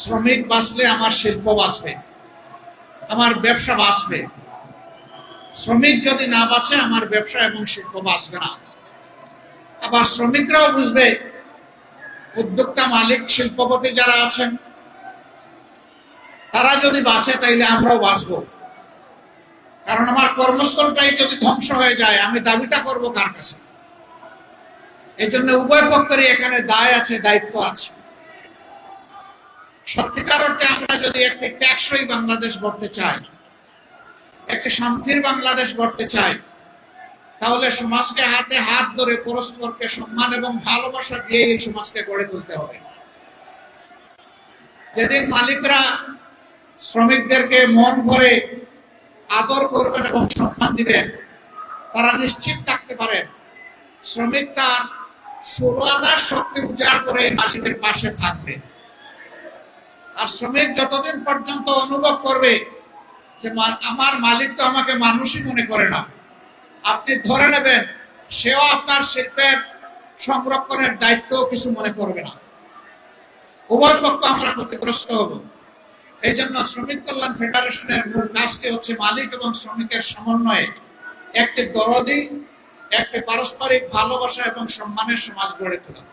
শ্রমিক বাঁচলে আমার শিল্প বাঁচবে, আমার ব্যবসা বাঁচবে। শ্রমিক যদি না বাঁচে আমার ব্যবসা এবং শিল্প বাঁচবে না। আবার শ্রমিকরাও বুঝবে, উদ্যোক্তা, মালিক, শিল্পপতি যারা আছেন তারা যদি বাঁচে তাইলে আমরাও বাঁচবো। কারণ আমার কর্মস্থলটাই যদি ধ্বংস হয়ে যায় আমি দাবিটা করব কার কাছে? এই জন্য উভয় পক্ষেরই এখানে দায় আছে, দায়িত্ব আছে। সত্যিকার অর্থে আমরা যদি একটি টেকসই বাংলাদেশ গড়তে চাই, একটি শান্তির বাংলাদেশ গড়তে চাই, তাহলে সমাজকে হাতে হাত ধরে পরস্পরকে সম্মান এবং ভালোবাসা দিয়ে এই সমাজকে গড়ে তুলতে হবে। যেদিন মালিকরা শ্রমিকদেরকে মন ভরে আদর করবেন এবং সম্মান দিবেন, তারা নিশ্চিত থাকতে পারেন শ্রমিক তার 16 আনার শক্তি উজাড় করে মালিকের পাশে থাকবে। আর শ্রমিক যতদিন পর্যন্ত অনুভব করবে যে আমার মালিক তো আমাকে মানুষই মনে করে না, আপনি ধরে নেবেন সেও আপনার শিল্পের সংরক্ষণের দায়িত্ব কিছু মনে করবে না। উভয় পক্ষ আমরা ক্ষতিগ্রস্ত হব। এই জন্য শ্রমিক কল্যাণ ফেডারেশনের মূল কাজটি হচ্ছে মালিক এবং শ্রমিকের সমন্বয়ে একটি দরদি, একটি পারস্পরিক ভালোবাসা এবং সম্মানের সমাজ গড়ে তোলা।